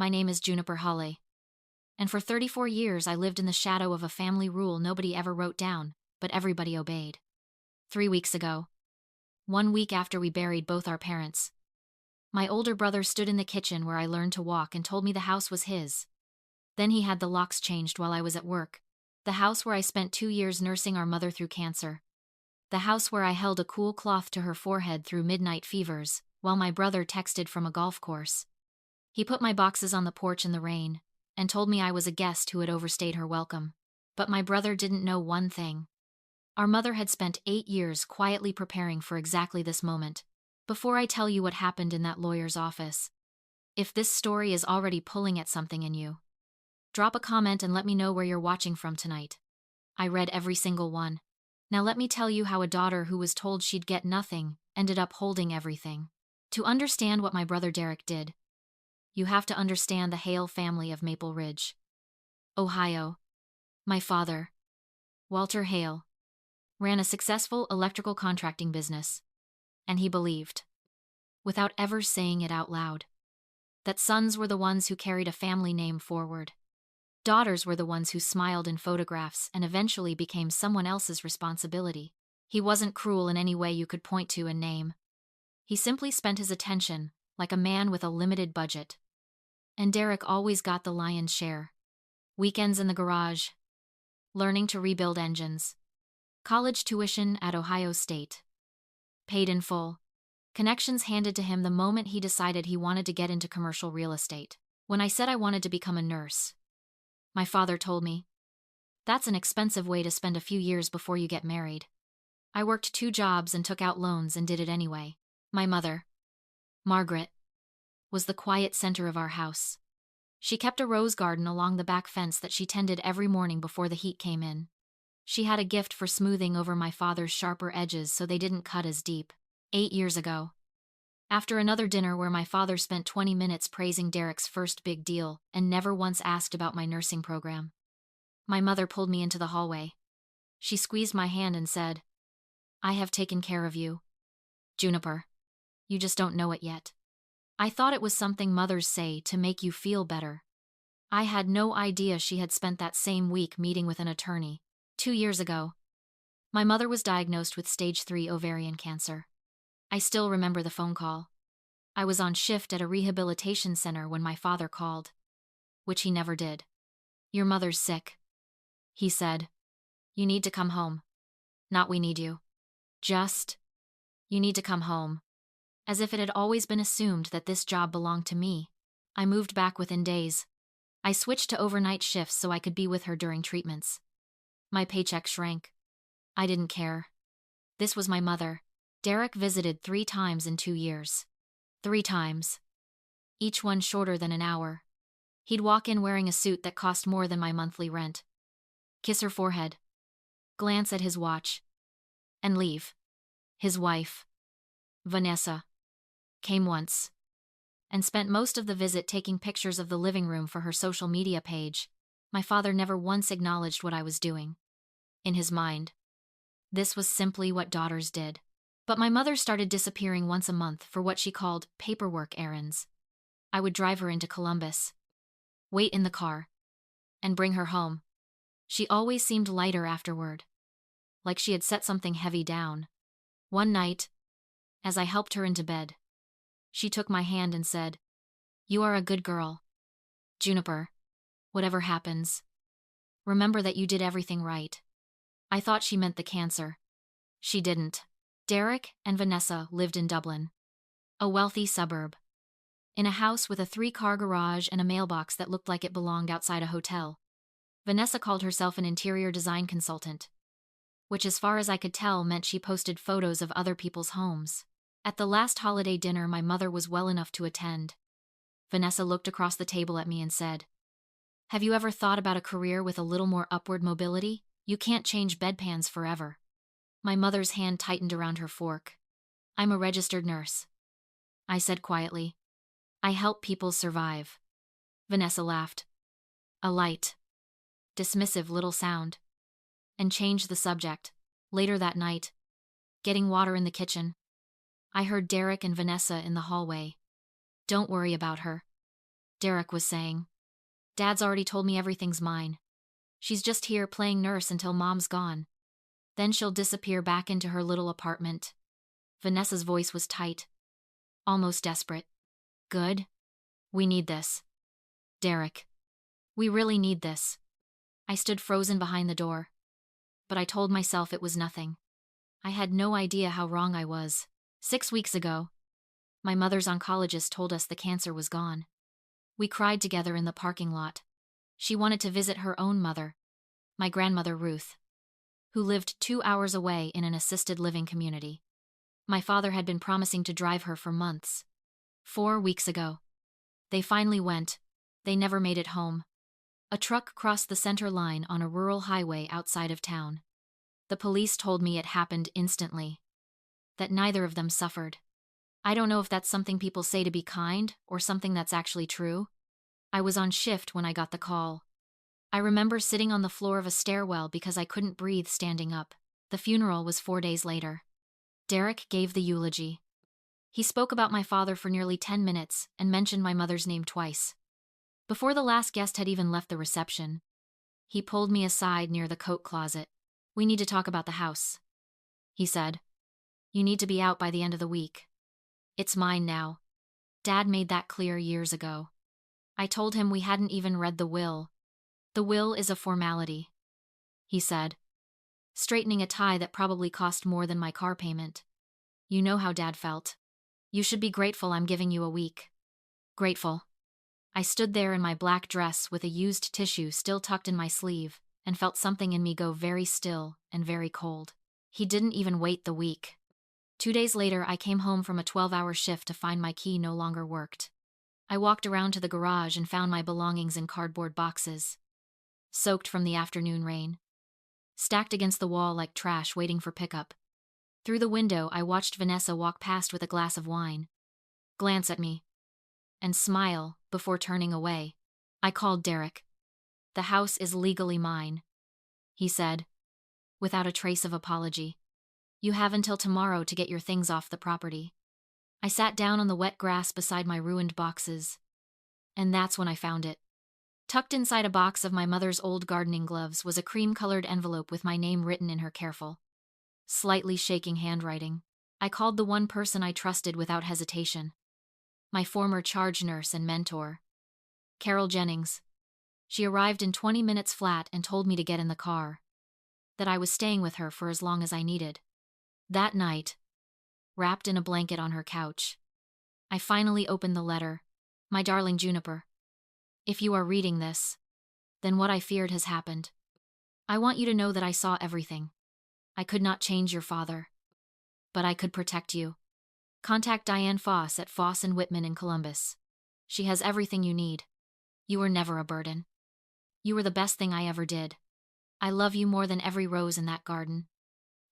My name is Juniper Hawley. And for 34 years I lived in the shadow of a family rule nobody ever wrote down, but everybody obeyed. 3 weeks ago, 1 week after we buried both our parents, my older brother stood in the kitchen where I learned to walk and told me the house was his. Then he had the locks changed while I was at work. The house where I spent 2 years nursing our mother through cancer. The house where I held a cool cloth to her forehead through midnight fevers, while my brother texted from a golf course. He put my boxes on the porch in the rain, and told me I was a guest who had overstayed her welcome. But my brother didn't know one thing. Our mother had spent 8 years quietly preparing for exactly this moment. Before I tell you what happened in that lawyer's office, if this story is already pulling at something in you, drop a comment and let me know where you're watching from tonight. I read every single one. Now let me tell you how a daughter who was told she'd get nothing ended up holding everything. To understand what my brother Derek did, you have to understand the Hale family of Maple Ridge, Ohio. My father, Walter Hale, ran a successful electrical contracting business, and he believed, without ever saying it out loud, that sons were the ones who carried a family name forward. Daughters were the ones who smiled in photographs and eventually became someone else's responsibility. He wasn't cruel in any way you could point to and name. He simply spent his attention like a man with a limited budget. And Derek always got the lion's share. Weekends in the garage, learning to rebuild engines, college tuition at Ohio State, paid in full, connections handed to him the moment he decided he wanted to get into commercial real estate. When I said I wanted to become a nurse, my father told me, "That's an expensive way to spend a few years before you get married." I worked 2 jobs and took out loans and did it anyway. My mother, Margaret, was the quiet center of our house. She kept a rose garden along the back fence that she tended every morning before the heat came in. She had a gift for smoothing over my father's sharper edges so they didn't cut as deep. 8 years ago, after another dinner where my father spent 20 minutes praising Derek's first big deal and never once asked about my nursing program, my mother pulled me into the hallway. She squeezed my hand and said, "I have taken care of you, Juniper. You just don't know it yet." I thought it was something mothers say to make you feel better. I had no idea she had spent that same week meeting with an attorney. 2 years ago, my mother was diagnosed with stage 3 ovarian cancer. I still remember the phone call. I was on shift at a rehabilitation center when my father called, which he never did. "Your mother's sick," he said. "You need to come home." Not "we need you." Just, "You need to come home." As if it had always been assumed that this job belonged to me. I moved back within days. I switched to overnight shifts so I could be with her during treatments. My paycheck shrank. I didn't care. This was my mother. Derek visited 3 times in 2 years. 3 times. Each one shorter than an hour. He'd walk in wearing a suit that cost more than my monthly rent, kiss her forehead, glance at his watch, and leave. His wife, Vanessa, came once, and spent most of the visit taking pictures of the living room for her social media page. My father never once acknowledged what I was doing. In his mind, this was simply what daughters did. But my mother started disappearing once a month for what she called paperwork errands. I would drive her into Columbus, wait in the car, and bring her home. She always seemed lighter afterward, like she had set something heavy down. One night, as I helped her into bed, she took my hand and said, "You are a good girl, Juniper. Whatever happens, remember that you did everything right." I thought she meant the cancer. She didn't. Derek and Vanessa lived in Dublin, a wealthy suburb, in a house with a 3-car garage and a mailbox that looked like it belonged outside a hotel. Vanessa called herself an interior design consultant, which as far as I could tell meant she posted photos of other people's homes. At the last holiday dinner my mother was well enough to attend, Vanessa looked across the table at me and said, "Have you ever thought about a career with a little more upward mobility? You can't change bedpans forever." My mother's hand tightened around her fork. "I'm a registered nurse," I said quietly. "I help people survive." Vanessa laughed. A light, dismissive little sound, and changed the subject. Later that night, getting water in the kitchen, I heard Derek and Vanessa in the hallway. "Don't worry about her. Derek was saying. Dad's already told me everything's mine. She's just here playing nurse until Mom's gone. Then she'll disappear back into her little apartment. Vanessa's voice was tight, almost desperate. Good. We need this. Derek. We really need this. I stood frozen behind the door. But I told myself it was nothing. I had no idea how wrong I was. 6 weeks ago, my mother's oncologist told us the cancer was gone. We cried together in the parking lot. She wanted to visit her own mother, my grandmother Ruth, who lived 2 hours away in an assisted living community. My father had been promising to drive her for months. 4 weeks ago. They finally went. They never made it home. A truck crossed the center line on a rural highway outside of town. The police told me it happened instantly. That neither of them suffered. I don't know if that's something people say to be kind or something that's actually true. I was on shift when I got the call. I remember sitting on the floor of a stairwell because I couldn't breathe standing up. The funeral was 4 days later. Derek gave the eulogy. He spoke about my father for nearly 10 minutes and mentioned my mother's name twice. Before the last guest had even left the reception, he pulled me aside near the coat closet. We need to talk about the house, he said. You need to be out by the end of the week. It's mine now. Dad made that clear years ago. I told him we hadn't even read the will. The will is a formality, he said, straightening a tie that probably cost more than my car payment. You know how Dad felt. You should be grateful I'm giving you a week. Grateful. I stood there in my black dress with a used tissue still tucked in my sleeve and felt something in me go very still and very cold. He didn't even wait the week. 2 days later, I came home from a 12-hour shift to find my key no longer worked. I walked around to the garage and found my belongings in cardboard boxes, soaked from the afternoon rain, stacked against the wall like trash waiting for pickup. Through the window, I watched Vanessa walk past with a glass of wine, glance at me, and smile before turning away. I called Derek. The house is legally mine, he said, without a trace of apology. You have until tomorrow to get your things off the property. I sat down on the wet grass beside my ruined boxes, and that's when I found it. Tucked inside a box of my mother's old gardening gloves was a cream-colored envelope with my name written in her careful, slightly shaking handwriting. I called the one person I trusted without hesitation. My former charge nurse and mentor, Carol Jennings. She arrived in 20 minutes flat and told me to get in the car, that I was staying with her for as long as I needed. That night, wrapped in a blanket on her couch, I finally opened the letter. My darling Juniper, if you are reading this, then what I feared has happened. I want you to know that I saw everything. I could not change your father, but I could protect you. Contact Diane Foss at Foss & Whitman in Columbus. She has everything you need. You were never a burden. You were the best thing I ever did. I love you more than every rose in that garden.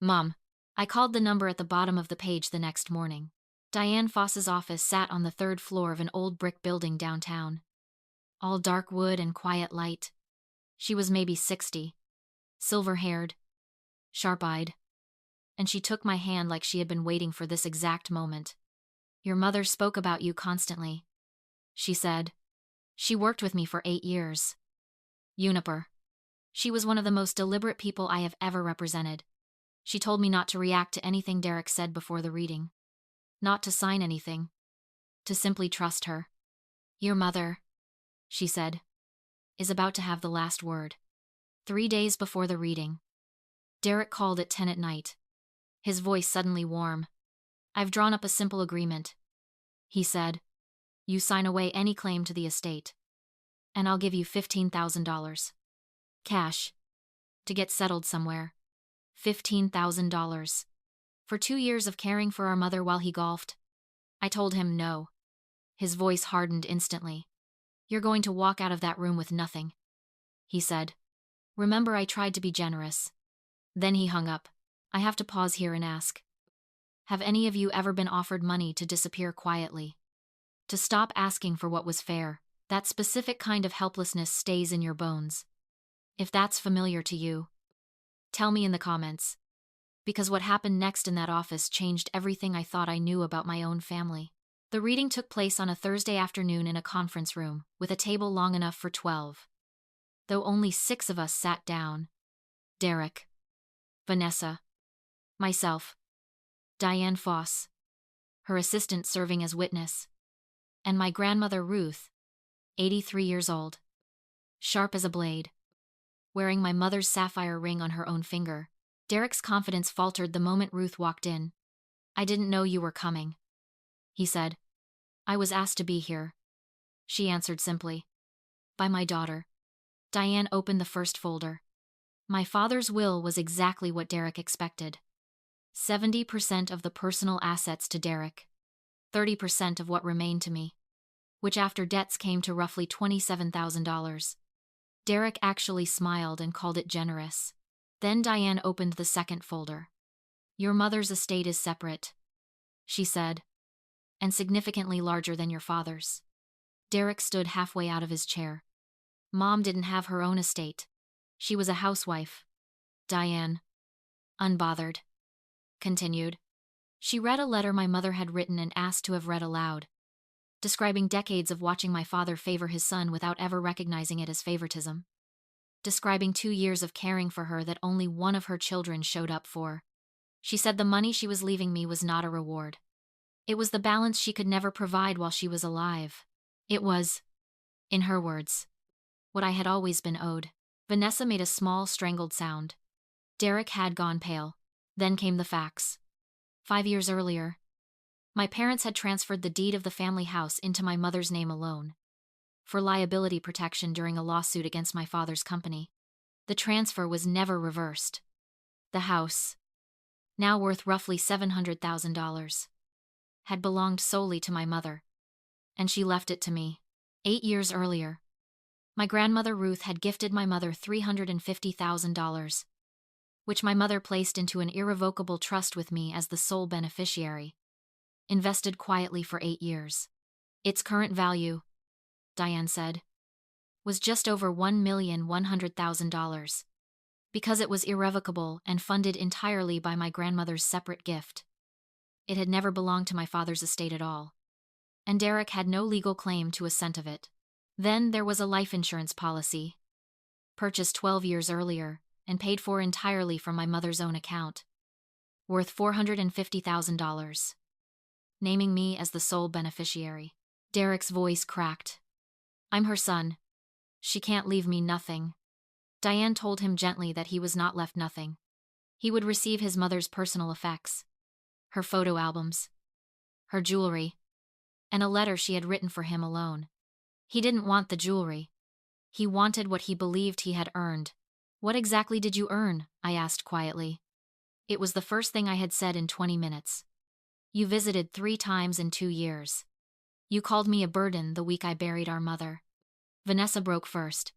Mom. I called the number at the bottom of the page the next morning. Diane Foss's office sat on the 3rd floor of an old brick building downtown. All dark wood and quiet light. She was maybe 60, silver-haired, sharp-eyed, and she took my hand like she had been waiting for this exact moment. Your mother spoke about you constantly, she said. She worked with me for 8 years. Juniper. She was one of the most deliberate people I have ever represented. She told me not to react to anything Derek said before the reading. Not to sign anything. To simply trust her. Your mother, she said, is about to have the last word. 3 days before the reading, Derek called at 10 at night, his voice suddenly warm. I've drawn up a simple agreement, he said. You sign away any claim to the estate, and I'll give you $15,000. Cash. To get settled somewhere. $15,000. For 2 years of caring for our mother while he golfed. I told him no. His voice hardened instantly. You're going to walk out of that room with nothing, he said. Remember, I tried to be generous. Then he hung up. I have to pause here and ask. Have any of you ever been offered money to disappear quietly? To stop asking for what was fair? That specific kind of helplessness stays in your bones. If that's familiar to you, tell me in the comments. Because what happened next in that office changed everything I thought I knew about my own family. The reading took place on a Thursday afternoon in a conference room, with a table long enough for 12. Though only 6 of us sat down. Derek, Vanessa, myself, Diane Foss, her assistant serving as witness, and my grandmother Ruth, 83 years old, sharp as a blade, wearing my mother's sapphire ring on her own finger. Derek's confidence faltered the moment Ruth walked in. "I didn't know you were coming," he said. "I was asked to be here," she answered simply. "By my daughter." Diane opened the first folder. My father's will was exactly what Derek expected. 70% of the personal assets to Derek, 30% of what remained to me, which after debts came to roughly $27,000. Derek actually smiled and called it generous. Then Diane opened the second folder. "Your mother's estate is separate," she said, "and significantly larger than your father's." Derek stood halfway out of his chair. "Mom didn't have her own estate. She was a housewife." Diane, unbothered, continued. She read a letter my mother had written and asked to have read aloud, describing decades of watching my father favor his son without ever recognizing it as favoritism. Describing 2 years of caring for her that only one of her children showed up for. She said the money she was leaving me was not a reward. It was the balance she could never provide while she was alive. It was, in her words, what I had always been owed. Vanessa made a small, strangled sound. Derek had gone pale. Then came the facts. 5 years earlier, my parents had transferred the deed of the family house into my mother's name alone, for liability protection during a lawsuit against my father's company. The transfer was never reversed. The house, now worth roughly $700,000, had belonged solely to my mother, and she left it to me. 8 years earlier, my grandmother Ruth had gifted my mother $350,000, which my mother placed into an irrevocable trust with me as the sole beneficiary, invested quietly for 8 years. Its current value, Diane said, was just over $1,100,000, because it was irrevocable and funded entirely by my grandmother's separate gift. It had never belonged to my father's estate at all, and Derek had no legal claim to a cent of it. Then there was a life insurance policy, purchased 12 years earlier and paid for entirely from my mother's own account, worth $450,000, naming me as the sole beneficiary. Derek's voice cracked. "I'm her son. She can't leave me nothing." Diane told him gently that he was not left nothing. He would receive his mother's personal effects, her photo albums, her jewelry, and a letter she had written for him alone. He didn't want the jewelry. He wanted what he believed he had earned. "What exactly did you earn?" I asked quietly. It was the first thing I had said in 20 minutes. "You visited 3 times in 2 years. You called me a burden the week I buried our mother." Vanessa broke first,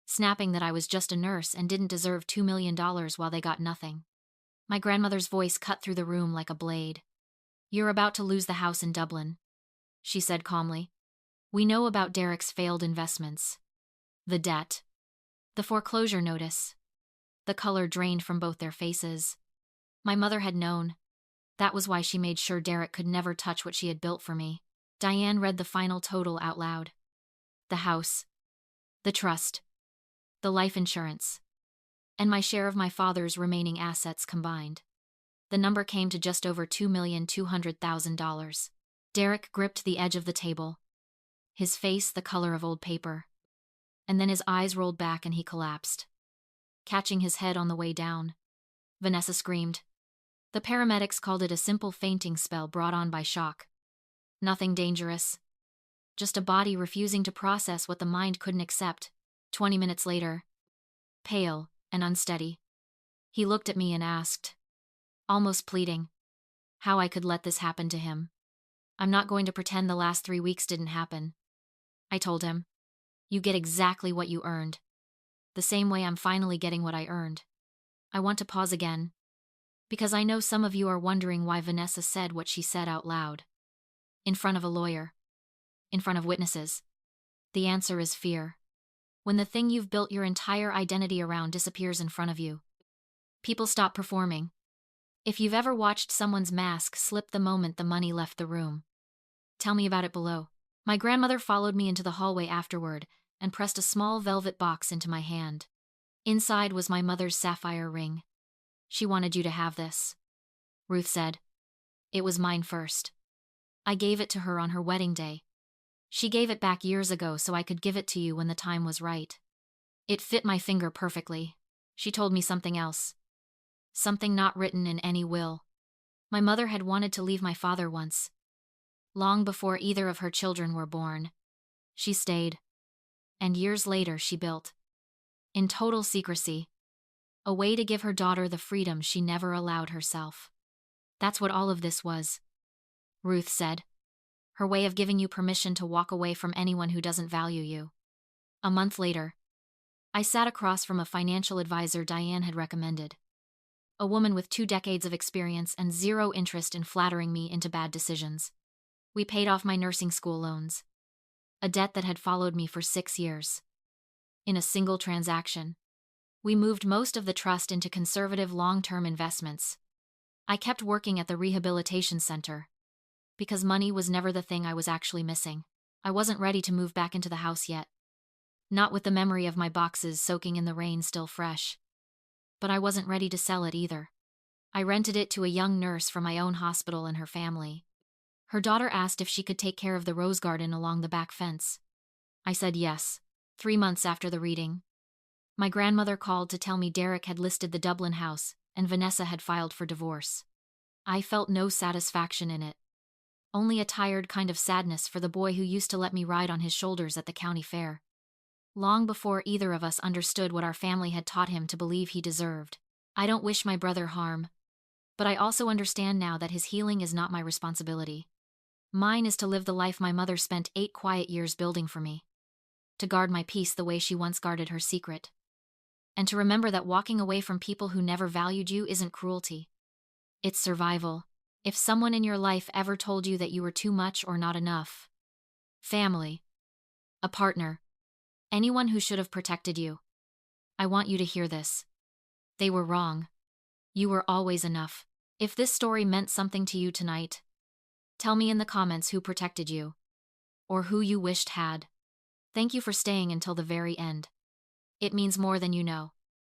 snapping that I was just a nurse and didn't deserve $2 million while they got nothing. My grandmother's voice cut through the room like a blade. "You're about to lose the house in Dublin," she said calmly. "We know about Derek's failed investments, the debt, the foreclosure notice." The color drained from both their faces. My mother had known. That was why she made sure Derek could never touch what she had built for me. Diane read the final total out loud. The house, the trust, the life insurance, and my share of my father's remaining assets combined. The number came to just over $2,200,000. Derek gripped the edge of the table, his face the color of old paper, and then his eyes rolled back and he collapsed, catching his head on the way down. Vanessa screamed. The paramedics called it a simple fainting spell brought on by shock. Nothing dangerous. Just a body refusing to process what the mind couldn't accept. 20 minutes later, pale and unsteady, he looked at me and asked, almost pleading, how I could let this happen to him. "I'm not going to pretend the last 3 weeks didn't happen," I told him. "You get exactly what you earned. The same way I'm finally getting what I earned." I want to pause again, because I know some of you are wondering why Vanessa said what she said out loud. In front of a lawyer. In front of witnesses. The answer is fear. When the thing you've built your entire identity around disappears in front of you, people stop performing. If you've ever watched someone's mask slip the moment the money left the room, Tell me about it below. My grandmother followed me into the hallway afterward and pressed a small velvet box into my hand. Inside was my mother's sapphire ring. She wanted you to have this, Ruth said. It was mine first. I gave it to her on her wedding day. She gave it back years ago so I could give it to you when the time was right. It fit my finger perfectly. She told me something else. Something not written in any will. My mother had wanted to leave my father once. Long before either of her children were born. She stayed. And years later she built, in total secrecy, a way to give her daughter the freedom she never allowed herself. That's what all of this was, Ruth said. Her way of giving you permission to walk away from anyone who doesn't value you. A month later, I sat across from a financial advisor Diane had recommended. A woman with 2 decades of experience and zero interest in flattering me into bad decisions. We paid off my nursing school loans, a debt that had followed me for 6 years. In a single transaction, we moved most of the trust into conservative long-term investments. I kept working at the rehabilitation center, because money was never the thing I was actually missing. I wasn't ready to move back into the house yet. Not with the memory of my boxes soaking in the rain still fresh. But I wasn't ready to sell it either. I rented it to a young nurse from my own hospital and her family. Her daughter asked if she could take care of the rose garden along the back fence. I said yes. 3 months after the reading, my grandmother called to tell me Derek had listed the Dublin house and Vanessa had filed for divorce. I felt no satisfaction in it. Only a tired kind of sadness for the boy who used to let me ride on his shoulders at the county fair. Long before either of us understood what our family had taught him to believe he deserved. I don't wish my brother harm, but I also understand now that his healing is not my responsibility. Mine is to live the life my mother spent 8 quiet years building for me. To guard my peace the way she once guarded her secret. And to remember that walking away from people who never valued you isn't cruelty. It's survival. If someone in your life ever told you that you were too much or not enough, family, a partner, anyone who should have protected you, I want you to hear this. They were wrong. You were always enough. If this story meant something to you tonight, tell me in the comments who protected you, or who you wished had. Thank you for staying until the very end. It means more than you know.